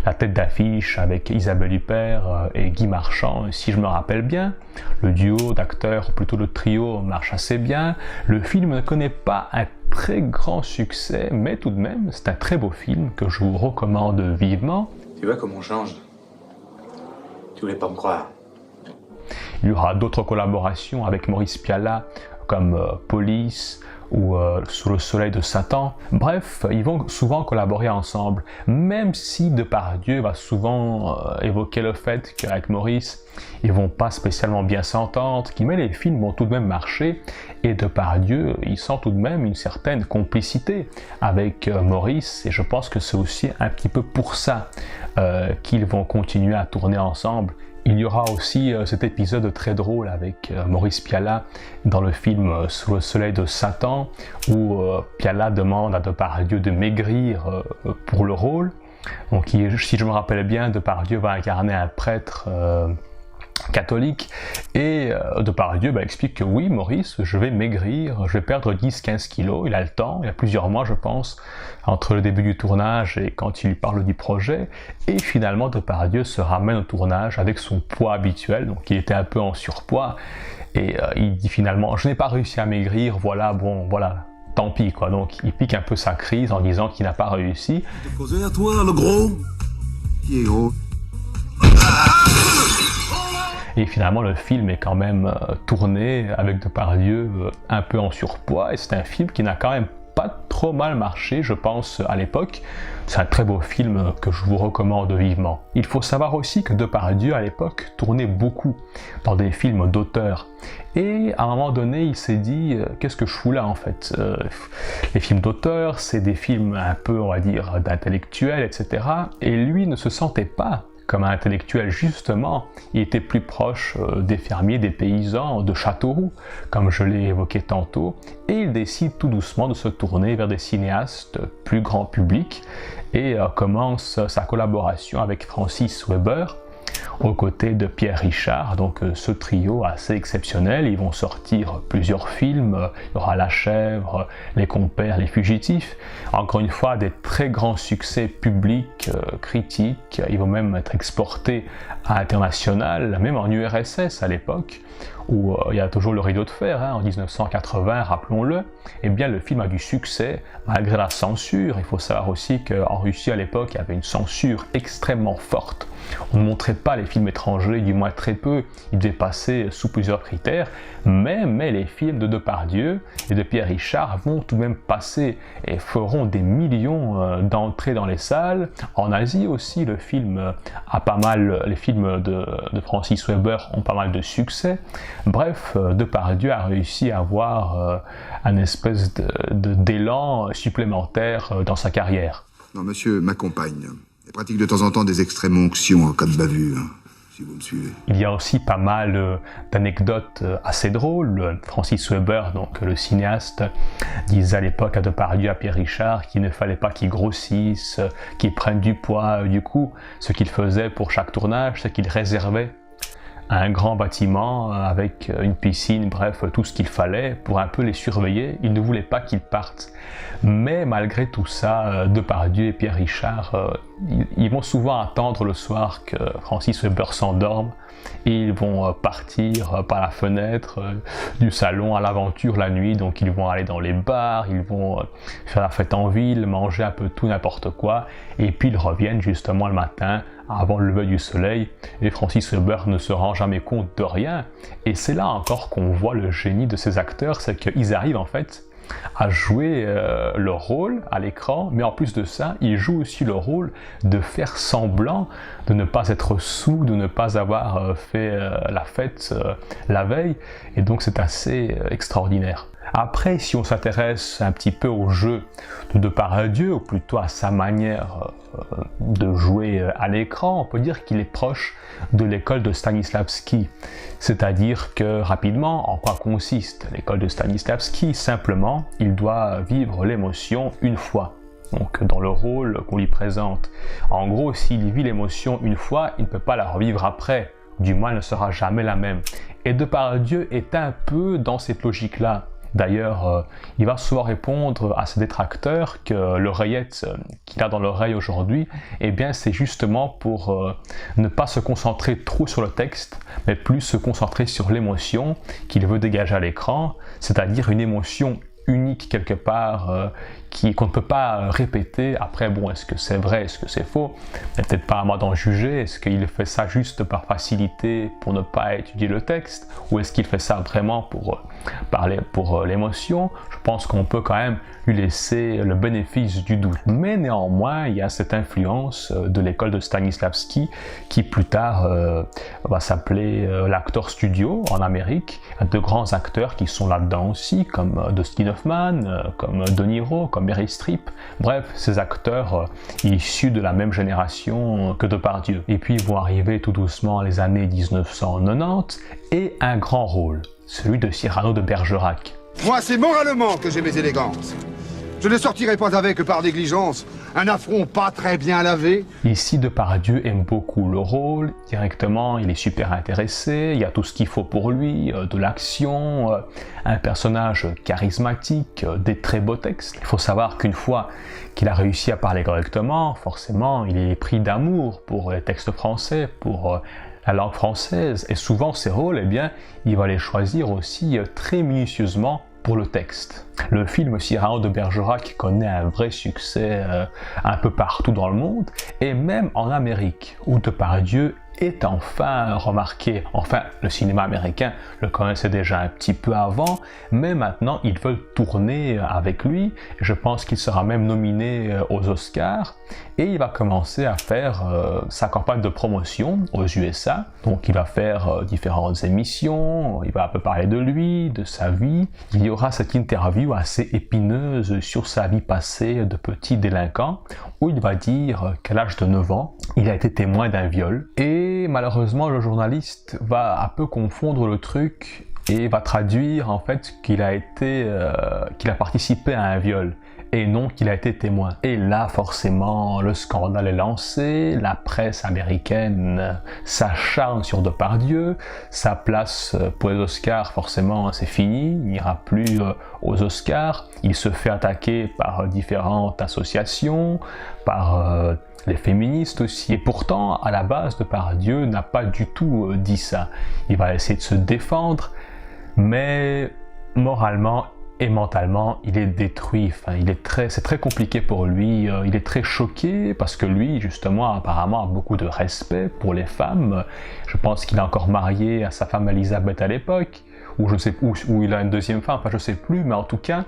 la tête d'affiche avec Isabelle Huppert et Guy Marchand, si je me rappelle bien. Le duo d'acteurs, ou plutôt le trio, marche assez bien. Le film ne connaît pas un très grand succès, mais tout de même, c'est un très beau film que je vous recommande vivement. Tu vois comment on change? Tu voulais pas me croire? Il y aura d'autres collaborations avec Maurice Pialat, comme Police ou Sous le soleil de Satan. Bref, ils vont souvent collaborer ensemble, même si Depardieu va souvent évoquer le fait qu'avec Maurice, ils vont pas spécialement bien s'entendre, mais les films vont tout de même marcher, et Depardieu, il sent tout de même une certaine complicité avec Maurice, et je pense que c'est aussi un petit peu pour ça qu'ils vont continuer à tourner ensemble. Il y aura aussi cet épisode très drôle avec Maurice Pialat dans le film Sous le soleil de Satan, où Pialat demande à Depardieu de maigrir pour le rôle. Donc, si je me rappelle bien, Depardieu va incarner un prêtre catholique, et Depardieu explique que oui, Maurice, je vais maigrir, je vais perdre 10-15 kilos, il a le temps, il y a plusieurs mois je pense, entre le début du tournage et quand il lui parle du projet, et finalement Depardieu se ramène au tournage avec son poids habituel, donc il était un peu en surpoids, et il dit finalement, je n'ai pas réussi à maigrir, voilà, tant pis quoi, donc il pique un peu sa crise en disant qu'il n'a pas réussi. T'as causé à toi, le gros? Qui est gros? Et finalement, le film est quand même tourné avec Depardieu un peu en surpoids, et c'est un film qui n'a quand même pas trop mal marché, je pense, à l'époque. C'est un très beau film que je vous recommande vivement. Il faut savoir aussi que Depardieu, à l'époque, tournait beaucoup dans des films d'auteur. Et à un moment donné, il s'est dit, qu'est-ce que je fous là en fait? Les films d'auteur, c'est des films un peu, on va dire, d'intellectuels, etc. Et lui ne se sentait pas comme un intellectuel, justement, il était plus proche des fermiers, des paysans, de Châteauroux, comme je l'ai évoqué tantôt, et il décide tout doucement de se tourner vers des cinéastes plus grand public, et commence sa collaboration avec Francis Weber, aux côtés de Pierre Richard, donc ce trio assez exceptionnel. Ils vont sortir plusieurs films, il y aura La Chèvre, Les Compères, Les Fugitifs, encore une fois des très grands succès publics, critiques, ils vont même être exportés à l'international, même en URSS à l'époque. où il y a toujours le rideau de fer, en 1980, rappelons-le, eh bien le film a du succès malgré la censure. Il faut savoir aussi qu'en Russie à l'époque, il y avait une censure extrêmement forte. On ne montrait pas les films étrangers, du moins très peu, ils devaient passer sous plusieurs critères, mais les films de Depardieu et de Pierre Richard vont tout de même passer et feront des millions d'entrées dans les salles. En Asie aussi, les films de Francis Weber ont pas mal de succès. Bref, Depardieu a réussi à avoir un espèce d'élan supplémentaire dans sa carrière. Non, monsieur m'accompagne. Il pratique de temps en temps des extrêmes-onctions en cas de bavure, si vous me suivez. Il y a aussi pas mal d'anecdotes assez drôles. Francis Weber, donc le cinéaste, disait à l'époque à Depardieu, à Pierre Richard, qu'il ne fallait pas qu'il grossisse, qu'il prenne du poids. Du coup, ce qu'il faisait pour chaque tournage, c'est qu'il réservait un grand bâtiment avec une piscine, bref, tout ce qu'il fallait pour un peu les surveiller. Il ne voulait pas qu'ils partent. Mais malgré tout ça, Depardieu et Pierre Richard, ils vont souvent attendre le soir que Francis Weber s'endorme et ils vont partir par la fenêtre du salon à l'aventure la nuit. Donc ils vont aller dans les bars, ils vont faire la fête en ville, manger un peu tout n'importe quoi, et puis ils reviennent justement le matin avant le lever du soleil, et Francis Weber ne se rend jamais compte de rien. Et c'est là encore qu'on voit le génie de ces acteurs, c'est qu'ils arrivent en fait à jouer leur rôle à l'écran, mais en plus de ça, ils jouent aussi le rôle de faire semblant de ne pas être sous, de ne pas avoir fait la fête la veille, et donc c'est assez extraordinaire. Après, si on s'intéresse un petit peu au jeu de Depardieu, ou plutôt à sa manière de jouer à l'écran, on peut dire qu'il est proche de l'école de Stanislavski. C'est-à-dire que, rapidement, en quoi consiste l'école de Stanislavski? Simplement, il doit vivre l'émotion une fois. Donc dans le rôle qu'on lui présente. En gros, s'il vit l'émotion une fois, il ne peut pas la revivre après. Du moins, elle ne sera jamais la même. Et Depardieu est un peu dans cette logique-là. D'ailleurs, il va souvent répondre à ses détracteurs que l'oreillette qu'il a dans l'oreille aujourd'hui, eh bien, c'est justement pour ne pas se concentrer trop sur le texte, mais plus se concentrer sur l'émotion qu'il veut dégager à l'écran, c'est-à-dire une émotion unique quelque part qu'on ne peut pas répéter. Après, bon, est-ce que c'est vrai, est-ce que c'est faux? Peut-être pas à moi d'en juger. Est-ce qu'il fait ça juste par facilité pour ne pas étudier le texte, ou est-ce qu'il fait ça vraiment pour parler pour l'émotion? Je pense qu'on peut quand même lui laisser le bénéfice du doute. Mais néanmoins, il y a cette influence de l'école de Stanislavski qui plus tard va s'appeler l'Actor Studio en Amérique. Il y a de grands acteurs qui sont là-dedans aussi, comme Dustin Hoffman, comme De Niro, comme Meryl Streep. Bref, ces acteurs issus de la même génération que Depardieu. Et puis vont arriver tout doucement les années 1990 et un grand rôle, celui de Cyrano de Bergerac. Moi, c'est moralement que j'ai mes élégances. Je ne sortirai pas avec par négligence un affront pas très bien lavé. Ici, Depardieu aime beaucoup le rôle. Directement, il est super intéressé. Il y a tout ce qu'il faut pour lui, de l'action, un personnage charismatique, des très beaux textes. Il faut savoir qu'une fois qu'il a réussi à parler correctement, forcément, il est pris d'amour pour les textes français, pour la langue française. Et souvent, ces rôles, eh bien, il va les choisir aussi très minutieusement pour le texte. Le film Cyrano de Bergerac connaît un vrai succès un peu partout dans le monde, et même en Amérique, où Depardieu est enfin remarqué. Enfin, le cinéma américain le connaissait déjà un petit peu avant, mais maintenant ils veulent tourner avec lui. Je pense qu'il sera même nominé aux Oscars, et il va commencer à faire sa campagne de promotion aux USA. Donc il va faire différentes émissions, il va un peu parler de lui, de sa vie. Il y aura cette interview assez épineuse sur sa vie passée de petit délinquant, où il va dire qu'à l'âge de 9 ans, il a été témoin d'un viol. Et malheureusement, le journaliste va un peu confondre le truc et va traduire en fait qu'il a participé à un viol, et non qu'il a été témoin. Et là, forcément, le scandale est lancé, la presse américaine s'acharne sur Depardieu, sa place pour les Oscars, forcément, c'est fini, il n'ira plus aux Oscars. Il se fait attaquer par différentes associations, par les féministes aussi. Et pourtant, à la base, Depardieu n'a pas du tout dit ça. Il va essayer de se défendre, Mais moralement et mentalement, il est détruit. Enfin, c'est très compliqué pour lui. Il est très choqué parce que lui, justement, apparemment, a beaucoup de respect pour les femmes. Je pense qu'il est encore marié à sa femme Elisabeth à l'époque, ou je sais où il a une deuxième femme. Enfin, je sais plus, mais en tout cas,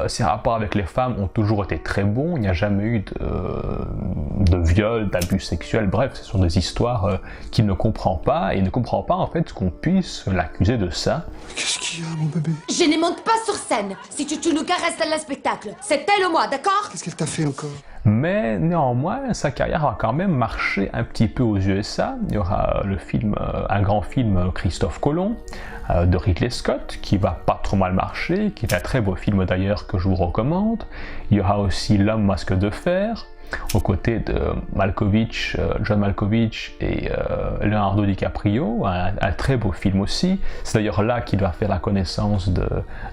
ses rapports avec les femmes ont toujours été très bons. Il n'y a jamais eu de viol, d'abus sexuels. Bref, ce sont des histoires qu'il ne comprend pas, et il ne comprend pas en fait qu'on puisse l'accuser de ça. Qu'est-ce qu'il y a, mon bébé? Je ne monte pas sur scène. Si tu nous caresses dans le spectacle, c'est elle ou moi, d'accord? Qu'est-ce qu'elle t'a fait encore? Mais néanmoins, sa carrière a quand même marché un petit peu aux USA. Il y aura le film, un grand film Christophe Colomb de Ridley Scott qui va pas trop mal marcher, qui est un très beau film d'ailleurs que je vous recommande. Il y aura aussi L'homme masque de fer, aux côtés de John Malkovich et Leonardo DiCaprio, un très beau film aussi. C'est d'ailleurs là qu'il va faire la connaissance de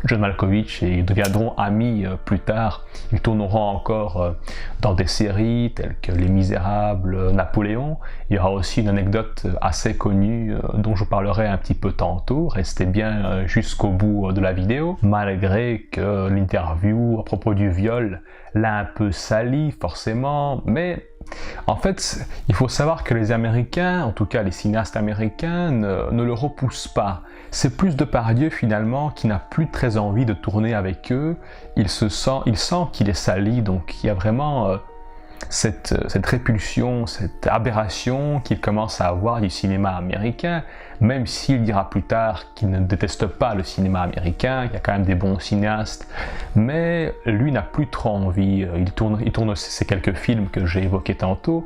John Malkovich et ils deviendront amis plus tard. Ils tourneront encore dans des séries telles que Les Misérables, Napoléon. Il y aura aussi une anecdote assez connue dont je vous parlerai un petit peu tantôt. Restez bien jusqu'au bout de la vidéo. Malgré que l'interview à propos du viol l'a un peu sali forcément, mais en fait, il faut savoir que les Américains, en tout cas les cinéastes américains, ne le repoussent pas. C'est plus Depardieu finalement qui n'a plus très envie de tourner avec eux. Il sent qu'il est sali, donc il y a vraiment cette répulsion, cette aberration qu'il commence à avoir du cinéma américain, même s'il dira plus tard qu'il ne déteste pas le cinéma américain, il y a quand même des bons cinéastes, mais lui n'a plus trop envie. Il tourne ces quelques films que j'ai évoqués tantôt,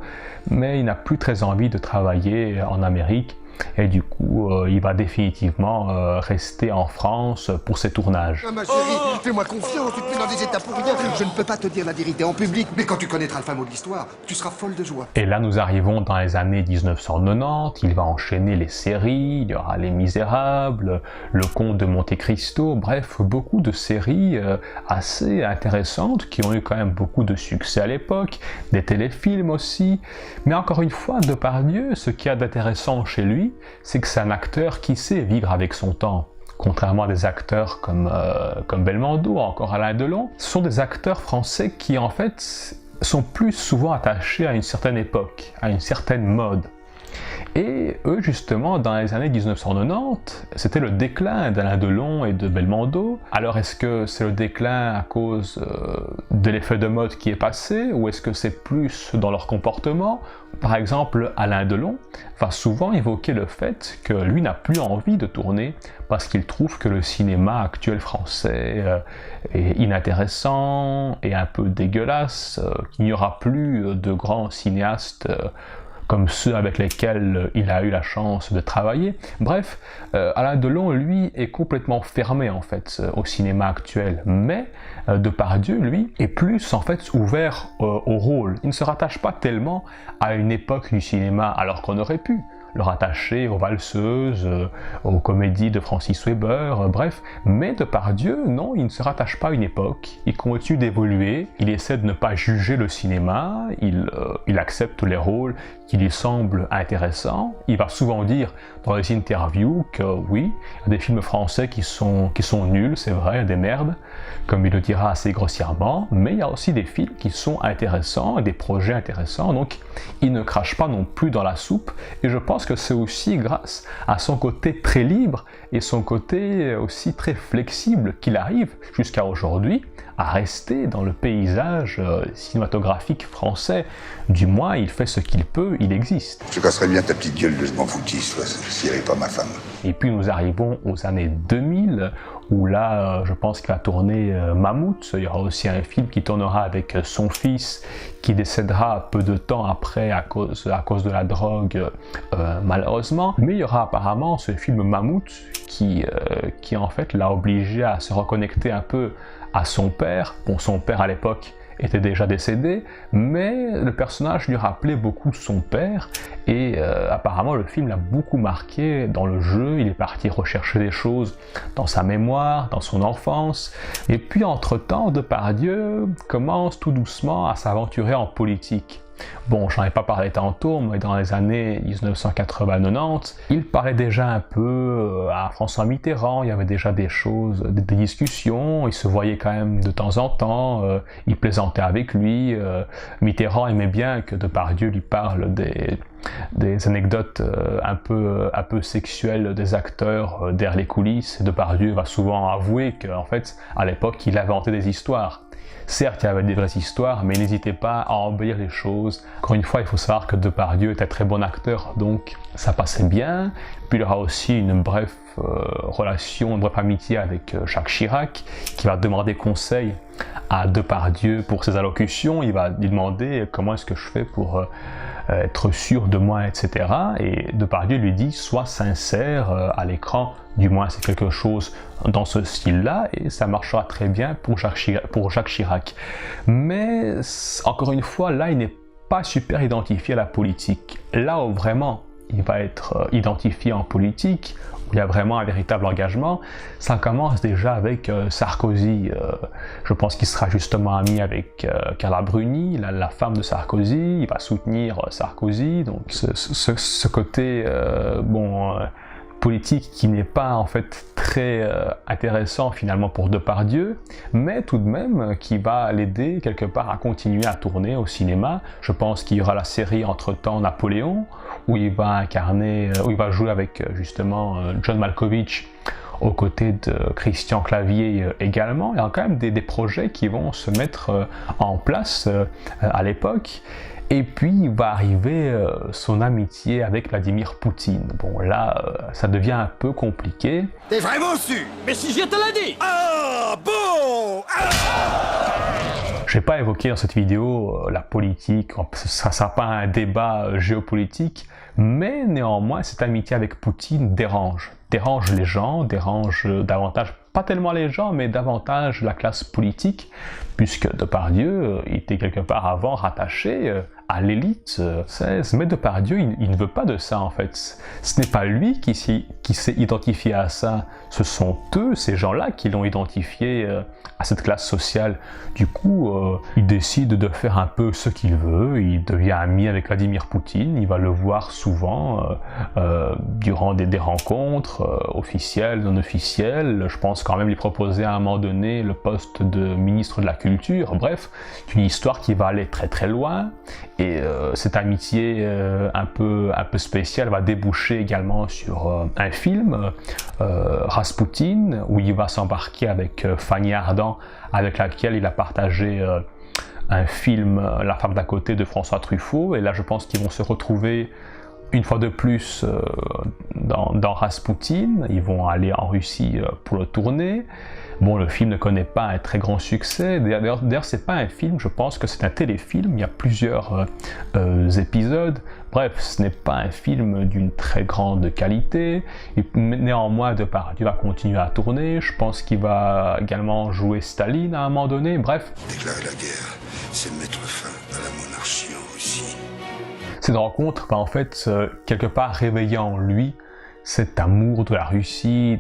mais il n'a plus très envie de travailler en Amérique. Et du coup, il va définitivement rester en France pour ses tournages. Ah, ma chérie, fais-moi confiance, tu te mets dans des états pour rien. Je ne peux pas te dire la vérité en public, mais quand tu connaîtras le fin mot de l'histoire, tu seras folle de joie. Et là, nous arrivons dans les années 1990, il va enchaîner les séries, il y aura Les Misérables, Le Comte de Monte Cristo, bref, beaucoup de séries assez intéressantes qui ont eu quand même beaucoup de succès à l'époque, des téléfilms aussi. Mais encore une fois, Depardieu, ce qu'il y a d'intéressant chez lui, c'est que c'est un acteur qui sait vivre avec son temps. Contrairement à des acteurs comme Belmondo, encore Alain Delon, ce sont des acteurs français qui en fait sont plus souvent attachés à une certaine époque, à une certaine mode. Et eux, justement, dans les années 1990, c'était le déclin d'Alain Delon et de Belmondo. Alors, est-ce que c'est le déclin à cause de l'effet de mode qui est passé, ou est-ce que c'est plus dans leur comportement? Par exemple, Alain Delon va souvent évoquer le fait que lui n'a plus envie de tourner parce qu'il trouve que le cinéma actuel français est inintéressant et un peu dégueulasse, qu'il n'y aura plus de grands cinéastes comme ceux avec lesquels il a eu la chance de travailler. Bref, Alain Delon, lui, est complètement fermé en fait au cinéma actuel, mais Depardieu, lui, est plus en fait ouvert au rôle. Il ne se rattache pas tellement à une époque du cinéma, alors qu'on aurait pu le rattacher aux valseuses, aux comédies de Francis Weber, bref. Mais Depardieu, non, il ne se rattache pas à une époque, il continue d'évoluer, il essaie de ne pas juger le cinéma, il accepte les rôles qui lui semblent intéressants. Il va souvent dire dans les interviews que oui, il y a des films français qui sont nuls, c'est vrai, il y a des merdes, comme il le dira assez grossièrement, mais il y a aussi des films qui sont intéressants et des projets intéressants, donc il ne crache pas non plus dans la soupe, et je pense que c'est aussi grâce à son côté très libre et son côté aussi très flexible qu'il arrive jusqu'à aujourd'hui à rester dans le paysage cinématographique français. Du moins, il fait ce qu'il peut, il existe. Je casserais bien ta petite gueule de ce m'en foutiste, s'il n'y avait pas ma femme. Et puis nous arrivons aux années 2000, où là, je pense qu'il va tourner Mammouth. Il y aura aussi un film qui tournera avec son fils, qui décédera peu de temps après à cause de la drogue, malheureusement. Mais il y aura apparemment ce film Mammouth qui en fait l'a obligé à se reconnecter un peu à son père. Bon, son père à l'époque était déjà décédé, mais le personnage lui rappelait beaucoup son père, et apparemment le film l'a beaucoup marqué dans le jeu. Il est parti rechercher des choses dans sa mémoire, dans son enfance, et puis entre-temps, Depardieu commence tout doucement à s'aventurer en politique. Bon, j'en ai pas parlé tantôt, mais dans les années 1980-90, il parlait déjà un peu à François Mitterrand, il y avait déjà des choses, des discussions, il se voyait quand même de temps en temps, il plaisantait avec lui, Mitterrand aimait bien que Depardieu lui parle des anecdotes un peu sexuelles des acteurs derrière les coulisses. Depardieu va souvent avouer qu'en fait, à l'époque, il inventait des histoires. Certes, il y avait des vraies histoires, mais n'hésitez pas à embellir les choses. Encore une fois, il faut savoir que Depardieu est un très bon acteur, donc ça passait bien. Puis il aura aussi une brève relation, une brève amitié avec Jacques Chirac, qui va demander conseil à Depardieu pour ses allocutions. Il va lui demander comment est-ce que je fais pour être sûr de moi, etc. Et Depardieu lui dit, sois sincère à l'écran, du moins c'est quelque chose dans ce style-là, et ça marchera très bien pour Jacques Chirac. Mais encore une fois, là il n'est pas super identifié à la politique. Là où vraiment il va être identifié en politique, où il y a vraiment un véritable engagement, ça commence déjà avec Sarkozy. Je pense qu'il sera justement ami avec Carla Bruni, la femme de Sarkozy. Il va soutenir Sarkozy, donc ce côté politique qui n'est pas en fait très intéressant finalement pour Depardieu, mais tout de même qui va l'aider quelque part à continuer à tourner au cinéma. Je pense qu'il y aura la série entre-temps Napoléon, où il va jouer avec justement John Malkovich aux côtés de Christian Clavier également. Il y a quand même des projets qui vont se mettre en place à l'époque. Et puis il va arriver son amitié avec Vladimir Poutine. Bon là, ça devient un peu compliqué. T'es vraiment sûr? Mais si je te l'ai dit! Ah bon! Je n'ai pas évoqué dans cette vidéo la politique, ça ne sera pas un débat géopolitique, mais néanmoins cette amitié avec Poutine dérange les gens, dérange davantage, pas tellement les gens, mais davantage la classe politique, puisque Depardieu était quelque part avant rattaché à l'élite. Mais Depardieu, il ne veut pas de ça en fait. Ce n'est pas lui qui s'est identifié à ça, ce sont eux, ces gens-là, qui l'ont identifié à cette classe sociale. Du coup, il décide de faire un peu ce qu'il veut, il devient ami avec Vladimir Poutine, il va le voir souvent durant des rencontres officielles, non officielles. Je pense quand même lui proposer à un moment donné le poste de ministre de la Culture. Bref, c'est une histoire qui va aller très très loin. Et cette amitié un peu spéciale va déboucher également sur un film, Rasputin, où il va s'embarquer avec Fanny Ardant, avec laquelle il a partagé un film, La femme d'à côté de François Truffaut. Et là, je pense qu'ils vont se retrouver une fois de plus dans Rasputin. Ils vont aller en Russie pour le tourner. Bon, le film ne connaît pas un très grand succès. D'ailleurs, c'est pas un film, je pense que c'est un téléfilm. Il y a plusieurs épisodes. Bref, ce n'est pas un film d'une très grande qualité. Et néanmoins, Depardieu va continuer à tourner. Je pense qu'il va également jouer Staline à un moment donné. Bref. Déclarer la guerre, c'est mettre fin à la monarchie en Russie. Cette rencontre va en fait quelque part réveiller en lui cet amour de la Russie,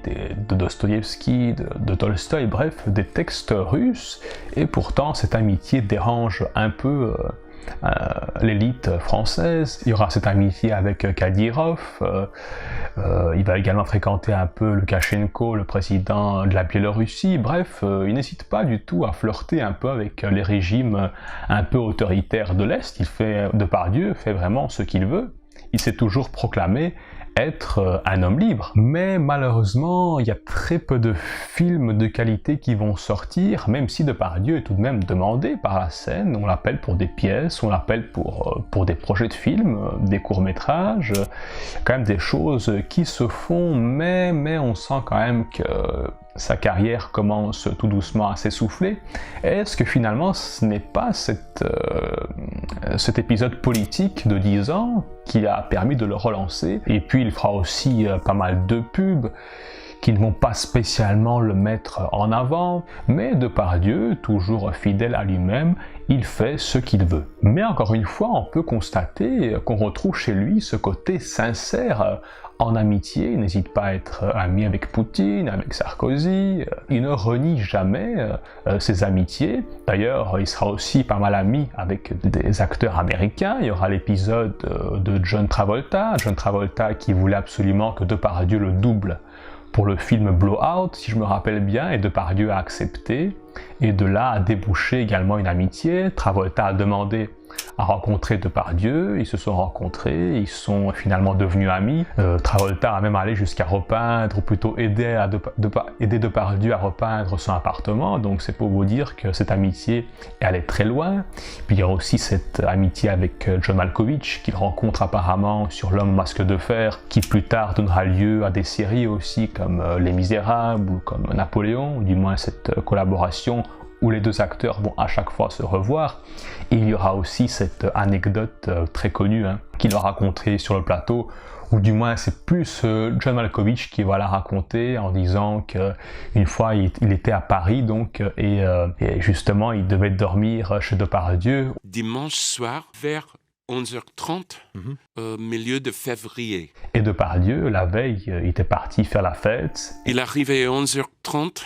de Dostoïevski, de Tolstoï, bref, des textes russes, et pourtant cette amitié dérange un peu l'élite française. Il y aura cette amitié avec Kadyrov, il va également fréquenter un peu Loukachenko, le président de la Biélorussie. Bref, il n'hésite pas du tout à flirter un peu avec les régimes un peu autoritaires de l'Est. Depardieu fait vraiment ce qu'il veut. Il s'est toujours proclamé être un homme libre. Mais malheureusement, il y a très peu de films de qualité qui vont sortir, même si Depardieu est tout de même demandé par la scène. On l'appelle pour des pièces, on l'appelle pour des projets de films, des courts-métrages, quand même des choses qui se font, mais on sent quand même que sa carrière commence tout doucement à s'essouffler. Est-ce que finalement ce n'est pas cet épisode politique de 10 ans qui a permis de le relancer? Et puis il fera aussi pas mal de pubs qui ne vont pas spécialement le mettre en avant, mais Depardieu, toujours fidèle à lui-même, il fait ce qu'il veut. Mais encore une fois, on peut constater qu'on retrouve chez lui ce côté sincère en amitié. Il n'hésite pas à être ami avec Poutine, avec Sarkozy. Il ne renie jamais ses amitiés. D'ailleurs, il sera aussi pas mal ami avec des acteurs américains. Il y aura l'épisode de John Travolta qui voulait absolument que Depardieu le double pour le film Blowout, si je me rappelle bien, et Depardieu a accepté. Et de là a débouché également une amitié. Travolta a demandé à rencontrer Depardieu, ils se sont rencontrés, ils sont finalement devenus amis. Travolta a même allé jusqu'à repeindre, ou plutôt aider Depardieu à repeindre son appartement, donc c'est pour vous dire que cette amitié est allée très loin. Puis il y a aussi cette amitié avec John Malkovich, qu'il rencontre apparemment sur L'Homme au masque de fer, qui plus tard donnera lieu à des séries aussi comme Les Misérables ou comme Napoléon, ou du moins cette collaboration où les deux acteurs vont à chaque fois se revoir. Et il y aura aussi cette anecdote très connue qu'il va raconter sur le plateau, ou du moins c'est plus John Malkovich qui va la raconter en disant qu'une fois il était à Paris et justement il devait dormir chez Depardieu. Dimanche soir vers 11h30, milieu de février. Et Depardieu, la veille, il était parti faire la fête. Il arrivait à 11h30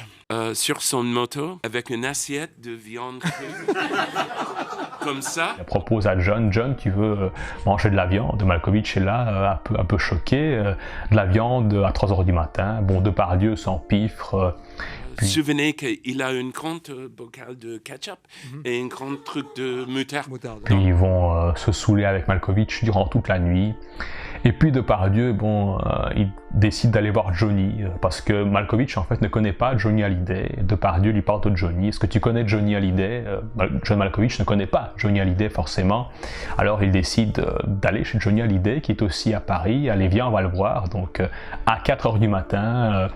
sur son moto avec une assiette de viande crue. Comme ça. Il propose à John, tu veux manger de la viande? Malkovich est là, un peu choqué. De la viande à 3h du matin. Bon, Depardieu s'empiffre. Puis... Souvenez qu'il a une grande bocal de ketchup et un grand truc de moutarde. Puis ils vont se saouler avec Malkovich durant toute la nuit. Et puis Depardieu, il décide d'aller voir Johnny, parce que Malkovich en fait ne connaît pas Johnny Hallyday. Depardieu lui parle de Johnny. Est-ce que tu connais Johnny Hallyday? John Malkovich ne connaît pas Johnny Hallyday forcément. Alors il décide d'aller chez Johnny Hallyday, qui est aussi à Paris. Allez, viens, on va le voir. Donc à 4h du matin,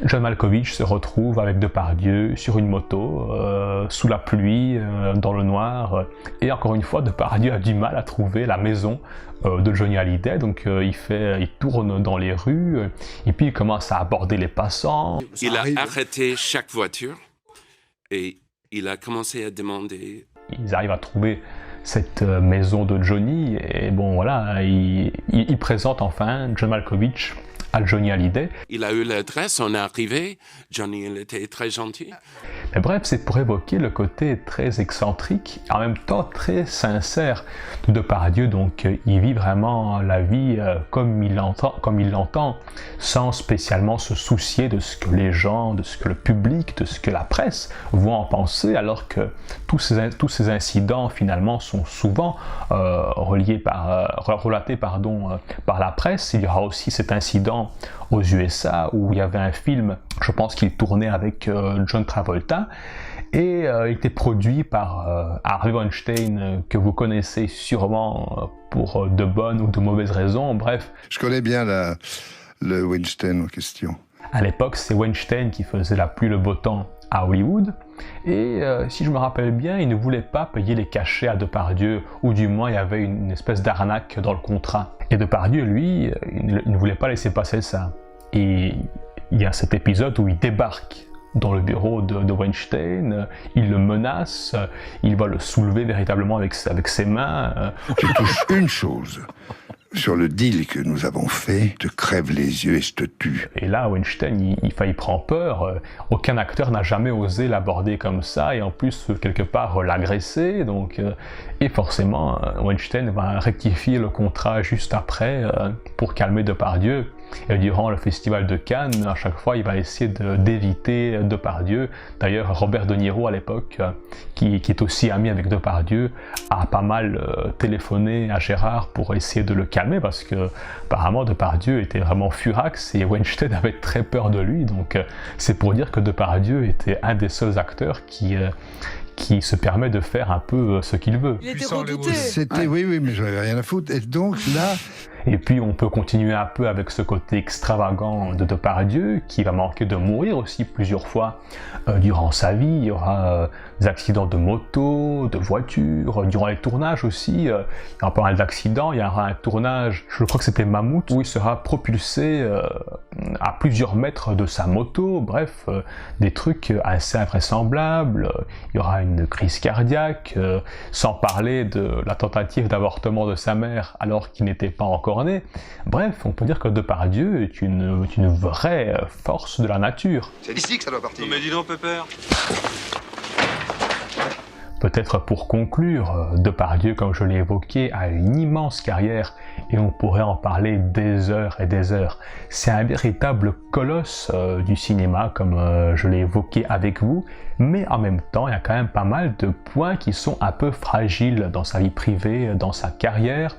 John Malkovich se retrouve avec Depardieu sur une moto, sous la pluie, dans le noir. Et encore une fois, Depardieu a du mal à trouver la maison de Johnny Hallyday, donc il tourne dans les rues, et puis il commence à aborder les passants. Il a arrêté chaque voiture, et il a commencé à demander... Ils arrivent à trouver cette maison de Johnny, et bon voilà, il présente enfin John Malkovich à Johnny Hallyday. Il a eu l'adresse, on est arrivé, Johnny il était très gentil. Mais bref, c'est pour évoquer le côté très excentrique, et en même temps très sincère de Depardieu. Donc il vit vraiment la vie comme il l'entend, sans spécialement se soucier de ce que les gens, de ce que le public, de ce que la presse vont en penser, alors que tous ces incidents finalement sont souvent relatés par la presse. Il y aura aussi cet incident aux USA où il y avait un film, je pense qu'il tournait avec John Travolta, et il était produit par Harvey Weinstein, que vous connaissez sûrement pour de bonnes ou de mauvaises raisons. Bref, je connais bien le Weinstein en question. À l'époque, c'est Weinstein qui faisait la pluie le beau temps à Hollywood, et si je me rappelle bien, il ne voulait pas payer les cachets à Depardieu, ou du moins il y avait une espèce d'arnaque dans le contrat. Et Depardieu, lui, il ne voulait pas laisser passer ça. Et il y a cet épisode où il débarque dans le bureau de Weinstein, il le menace, il va le soulever véritablement avec ses mains. Tu touches une chose. Sur le deal que nous avons fait, te crève les yeux et je te tue. Et là, Weinstein, il prend peur. Aucun acteur n'a jamais osé l'aborder comme ça, et en plus, quelque part, l'agresser. Donc, et forcément, Weinstein va rectifier le contrat juste après pour calmer Depardieu. Et durant le festival de Cannes, à chaque fois, il va essayer d'éviter Depardieu. D'ailleurs, Robert De Niro, à l'époque, qui est aussi ami avec Depardieu, a pas mal téléphoné à Gérard pour essayer de le calmer, parce que apparemment Depardieu était vraiment furax et Weinstein avait très peur de lui. Donc c'est pour dire que Depardieu était un des seuls acteurs qui se permet de faire un peu ce qu'il veut. Il était redouté. Oui, mais j'en avais rien à foutre. Et donc là... Et puis on peut continuer un peu avec ce côté extravagant de Depardieu, qui va manquer de mourir aussi plusieurs fois durant sa vie. Il y aura des accidents de moto, de voiture, durant les tournages aussi. Il y aura pas mal d'accidents. Il y aura un tournage, je crois que c'était Mammouth, où il sera propulsé à plusieurs mètres de sa moto. Bref, des trucs assez invraisemblables. Il y aura une crise cardiaque, sans parler de la tentative d'avortement de sa mère alors qu'il n'était pas encore né. Bref, on peut dire que Depardieu est une vraie force de la nature. C'est d'ici que ça doit partir. Mais dis donc, Pépère. Peut-être pour conclure, Depardieu, comme je l'ai évoqué, a une immense carrière et on pourrait en parler des heures et des heures. C'est un véritable colosse du cinéma, comme je l'ai évoqué avec vous, mais en même temps, il y a quand même pas mal de points qui sont un peu fragiles dans sa vie privée, dans sa carrière.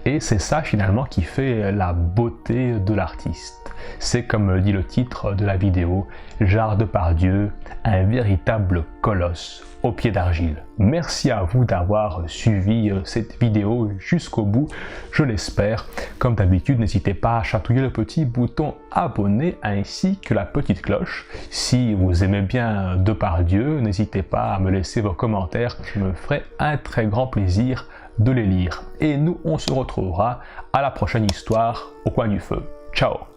Et c'est ça finalement qui fait la beauté de l'artiste. C'est comme le dit le titre de la vidéo, Gérard Depardieu, un véritable colosse au pied d'argile. Merci à vous d'avoir suivi cette vidéo jusqu'au bout, je l'espère. Comme d'habitude, n'hésitez pas à chatouiller le petit bouton abonner ainsi que la petite cloche. Si vous aimez bien Depardieu, n'hésitez pas à me laisser vos commentaires, je me ferai un très grand plaisir de les lire. Et nous, on se retrouvera à la prochaine histoire au coin du feu. Ciao!